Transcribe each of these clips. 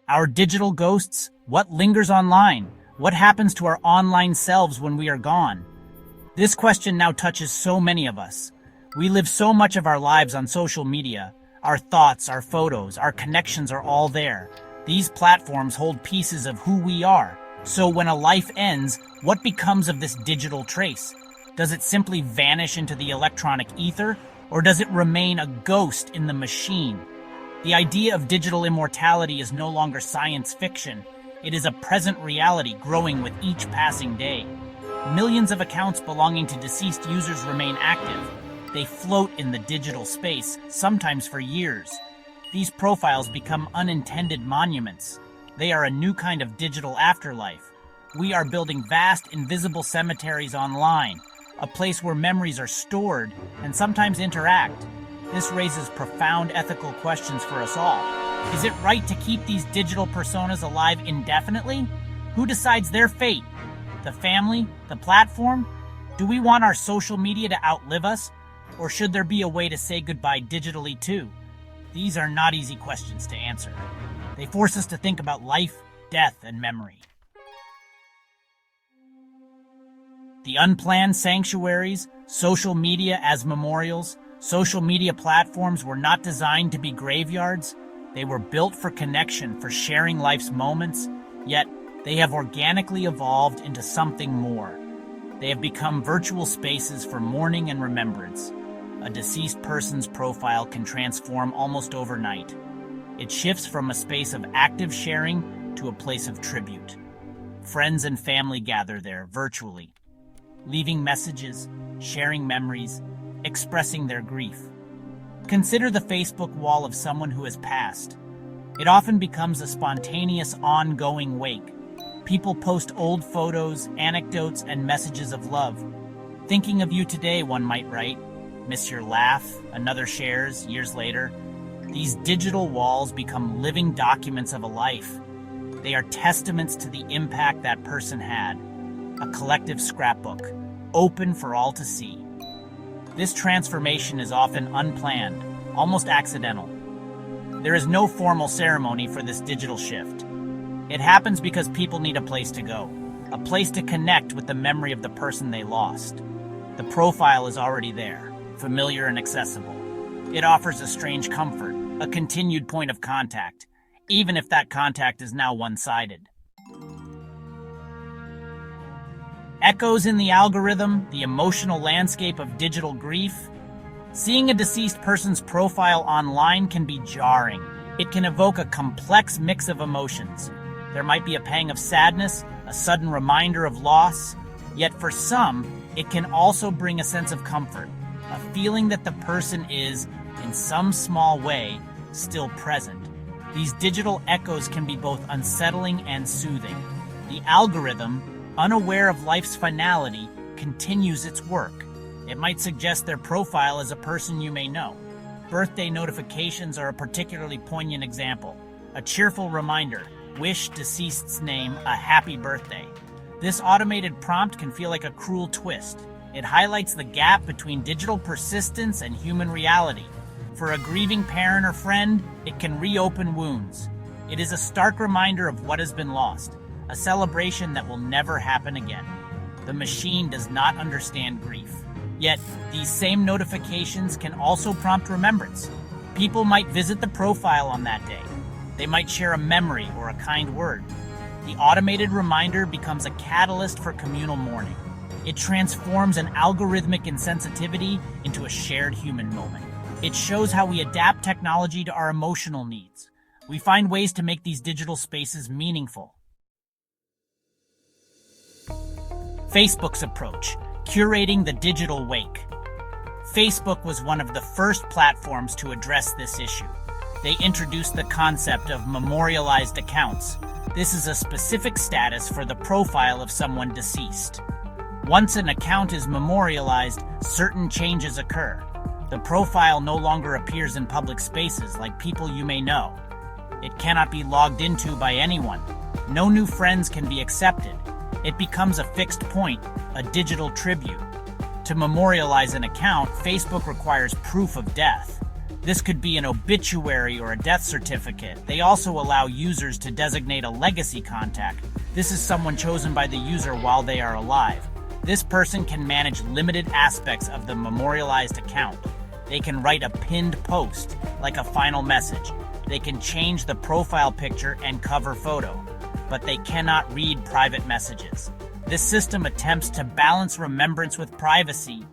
Our digital ghosts? What lingers online? What happens to our online selves when we are gone? This question now touches so many of us. We live so much of our lives on social media. Our thoughts, our photos, our connections are all there. These platforms hold pieces of who we are. So when a life ends, what becomes of this digital trace? Does it simply vanish into the electronic ether, or does it remain a ghost in the machine? The idea of digital immortality is no longer science fiction. It is a present reality growing with each passing day. Millions of accounts belonging to deceased users remain active. They float in the digital space, sometimes for years. These profiles become unintended monuments. They are a new kind of digital afterlife. We are building vast, invisible cemeteries online, a place where memories are stored and sometimes interact. This raises profound ethical questions for us all. Is it right to keep these digital personas alive indefinitely? Who decides their fate? The family? The platform? Do we want our social media to outlive us? Or should there be a way to say goodbye digitally too? These are not easy questions to answer. They force us to think about life, death, and memory. The unplanned sanctuaries, social media as memorials, social media platforms were not designed to be graveyards. They were built for connection, for sharing life's moments, yet they have organically evolved into something more. They have become virtual spaces for mourning and remembrance. A deceased person's profile can transform almost overnight. It shifts from a space of active sharing to a place of tribute. Friends and family gather there virtually, leaving messages, sharing memories, expressing their grief. Consider the Facebook wall of someone who has passed. It often becomes a spontaneous, ongoing wake. People post old photos, anecdotes, and messages of love. Thinking of you today, one might write. Miss your laugh, another shares years later. These digital walls become living documents of a life. They are testaments to the impact that person had. A collective scrapbook, open for all to see. This transformation is often unplanned, almost accidental. There is no formal ceremony for this digital shift. It happens because people need a place to go, a place to connect with the memory of the person they lost. The profile is already there, familiar and accessible. It offers a strange comfort, a continued point of contact, even if that contact is now one-sided. Echoes in the algorithm, the emotional landscape of digital grief. Seeing a deceased person's profile online can be jarring. It can evoke a complex mix of emotions. There might be a pang of sadness, a sudden reminder of loss, yet for some, it can also bring a sense of comfort, a feeling that the person is, in some small way, still present. These digital echoes can be both unsettling and soothing. The algorithm, unaware of life's finality, continues its work. It might suggest their profile as a person you may know. Birthday notifications are a particularly poignant example. A cheerful reminder, wish deceased's name a happy birthday. This automated prompt can feel like a cruel twist. It highlights the gap between digital persistence and human reality. For a grieving parent or friend, it can reopen wounds. It is a stark reminder of what has been lost, a celebration that will never happen again. The machine does not understand grief. Yet, these same notifications can also prompt remembrance. People might visit the profile on that day. They might share a memory or a kind word. The automated reminder becomes a catalyst for communal mourning. It transforms an algorithmic insensitivity into a shared human moment. It shows how we adapt technology to our emotional needs. We find ways to make these digital spaces meaningful. Facebook's approach, curating the digital wake. Facebook was one of the first platforms to address this issue. They introduced the concept of memorialized accounts. This is a specific status for the profile of someone deceased. Once an account is memorialized, certain changes occur. The profile no longer appears in public spaces like people you may know. It cannot be logged into by anyone. No new friends can be accepted. It becomes a fixed point, a digital tribute. To memorialize an account, Facebook requires proof of death. This could be an obituary or a death certificate. They also allow users to designate a legacy contact. This is someone chosen by the user while they are alive. This person can manage limited aspects of the memorialized account. They can write a pinned post, like a final message. They can change the profile picture and cover photo, but they cannot read private messages. This system attempts to balance remembrance with privacy.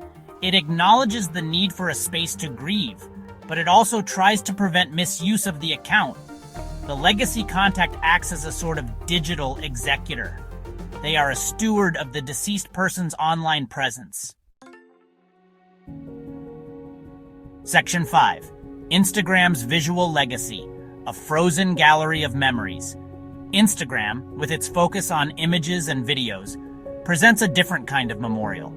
It acknowledges the need for a space to grieve, but it also tries to prevent misuse of the account. The legacy contact acts as a sort of digital executor. They are a steward of the deceased person's online presence. Section 5. Instagram's visual legacy, a frozen gallery of memories. Instagram, with its focus on images and videos, presents a different kind of memorial.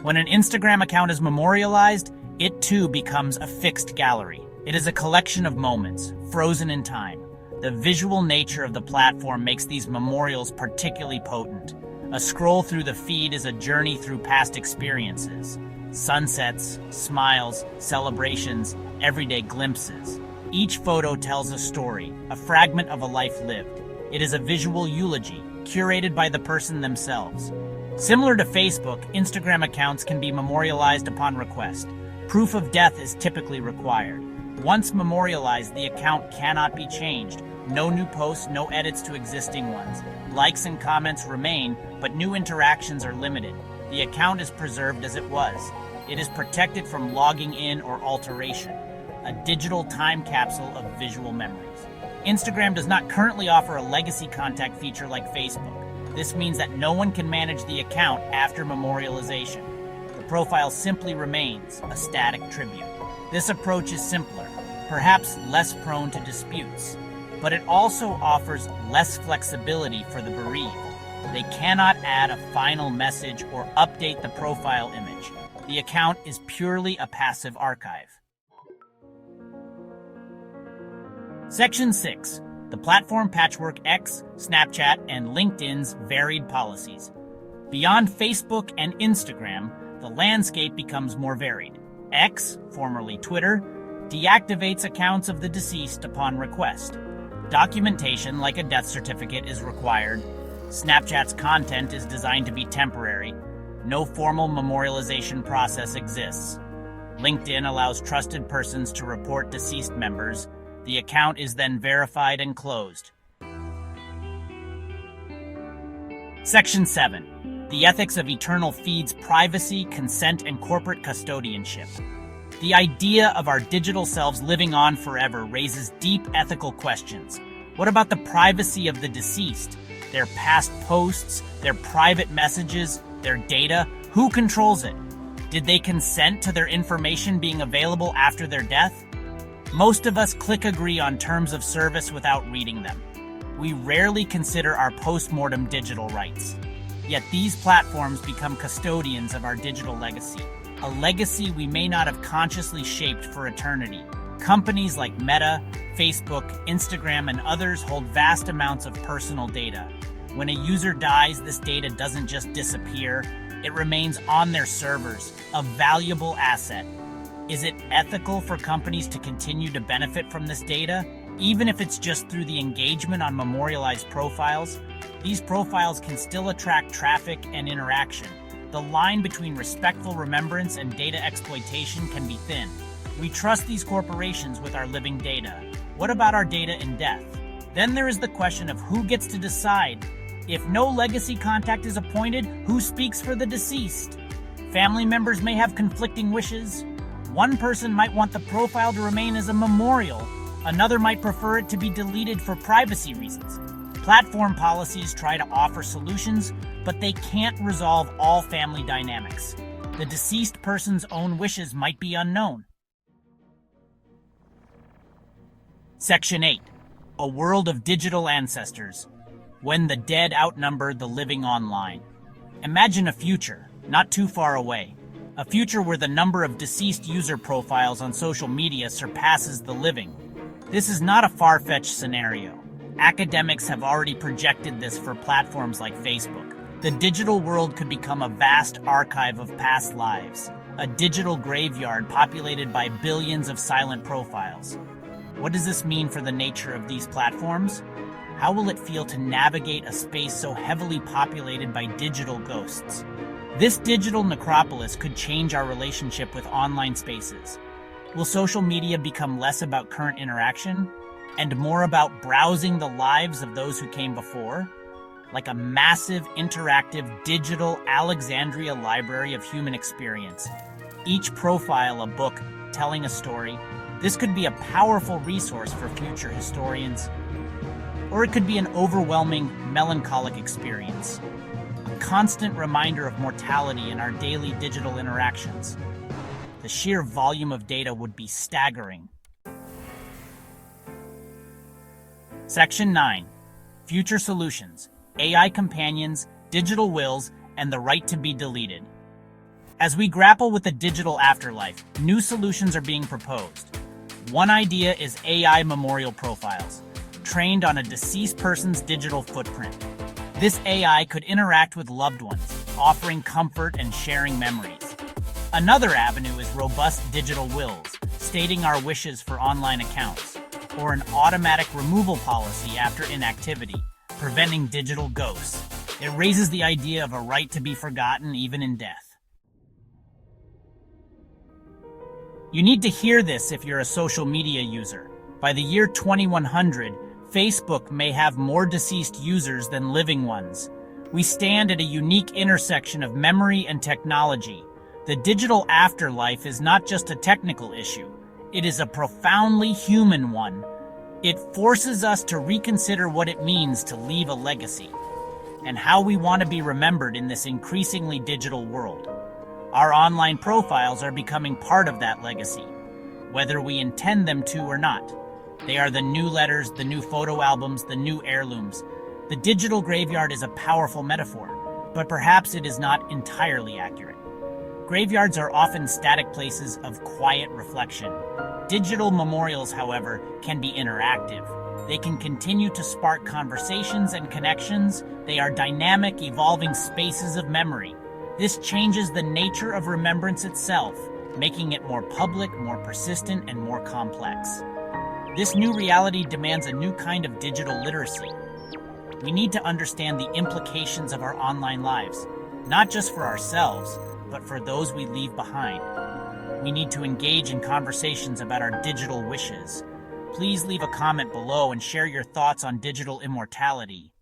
When an Instagram account is memorialized, it too becomes a fixed gallery. It is a collection of moments, frozen in time. The visual nature of the platform makes these memorials particularly potent. A scroll through the feed is a journey through past experiences. Sunsets, smiles, celebrations, everyday glimpses. Each photo tells a story, a fragment of a life lived. It is a visual eulogy, curated by the person themselves. Similar to Facebook, Instagram accounts can be memorialized upon request. Proof of death is typically required. Once memorialized, the account cannot be changed. No new posts, no edits to existing ones. Likes and comments remain, but new interactions are limited. The account is preserved as it was. It is protected from logging in or alteration. A digital time capsule of visual memories. Instagram does not currently offer a legacy contact feature like Facebook. This means that no one can manage the account after memorialization. The profile simply remains a static tribute. This approach is simpler, perhaps less prone to disputes, but it also offers less flexibility for the bereaved. They cannot add a final message or update the profile image. The account is purely a passive archive. Section 6. The platform patchwork X, Snapchat, and LinkedIn's varied policies. Beyond Facebook and Instagram, the landscape becomes more varied. X, formerly Twitter, deactivates accounts of the deceased upon request. Documentation, like a death certificate, is required. Snapchat's content is designed to be temporary. No formal memorialization process exists. LinkedIn allows trusted persons to report deceased members. The account is then verified and closed. Section 7. The ethics of eternal feeds, privacy, consent, and corporate custodianship. The idea of our digital selves living on forever raises deep ethical questions. What about the privacy of the deceased? Their past posts, their private messages, their data? Who controls it? Did they consent to their information being available after their death? Most of us click agree on terms of service without reading them. We rarely consider our post-mortem digital rights. Yet these platforms become custodians of our digital legacy, a legacy we may not have consciously shaped for eternity. Companies like Meta, Facebook, Instagram, and others hold vast amounts of personal data. When a user dies, this data doesn't just disappear, it remains on their servers, a valuable asset. Is it ethical for companies to continue to benefit from this data, even if it's just through the engagement on memorialized profiles? These profiles can still attract traffic and interaction. The line between respectful remembrance and data exploitation can be thin. We trust these corporations with our living data. What about our data in death? Then there is the question of who gets to decide. If no legacy contact is appointed, who speaks for the deceased? Family members may have conflicting wishes. One person might want the profile to remain as a memorial. Another might prefer it to be deleted for privacy reasons. Platform policies try to offer solutions, but they can't resolve all family dynamics. The deceased person's own wishes might be unknown. Section 8. A world of digital ancestors. When the dead outnumber the living online. Imagine a future, not too far away. A future where the number of deceased user profiles on social media surpasses the living. This is not a far-fetched scenario. Academics have already projected this for platforms like Facebook. The digital world could become a vast archive of past lives. a digital graveyard populated by billions of silent profiles. What does this mean for the nature of these platforms? How will it feel to navigate a space so heavily populated by digital ghosts? This digital necropolis could change our relationship with online spaces. Will social media become less about current interaction and more about browsing the lives of those who came before? Like a massive, interactive, digital Alexandria library of human experience. Each profile a book telling a story. This could be a powerful resource for future historians. Or it could be an overwhelming, melancholic experience. A constant reminder of mortality in our daily digital interactions. The sheer volume of data would be staggering. Section 9. Future Solutions. AI companions, digital wills, and the right to be deleted. As we grapple with the digital afterlife, new solutions are being proposed. One idea is AI memorial profiles, trained on a deceased person's digital footprint. This AI could interact with loved ones, offering comfort and sharing memories. Another avenue is robust digital wills, stating our wishes for online accounts, or an automatic removal policy after inactivity, preventing digital ghosts. It raises the idea of a right to be forgotten even in death. You need to hear this if you're a social media user. By the year 2100, Facebook may have more deceased users than living ones. We stand at a unique intersection of memory and technology. The digital afterlife is not just a technical issue. It is a profoundly human one. It forces us to reconsider what it means to leave a legacy and how we want to be remembered in this increasingly digital world. Our online profiles are becoming part of that legacy, whether we intend them to or not. They are the new letters, the new photo albums, the new heirlooms. The digital graveyard is a powerful metaphor, but perhaps it is not entirely accurate. Graveyards are often static places of quiet reflection. Digital memorials, however, can be interactive. They can continue to spark conversations and connections. They are dynamic, evolving spaces of memory. This changes the nature of remembrance itself, making it more public, more persistent, and more complex. This new reality demands a new kind of digital literacy. We need to understand the implications of our online lives, not just for ourselves, but for those we leave behind. We need to engage in conversations about our digital wishes. Please leave a comment below and share your thoughts on digital immortality.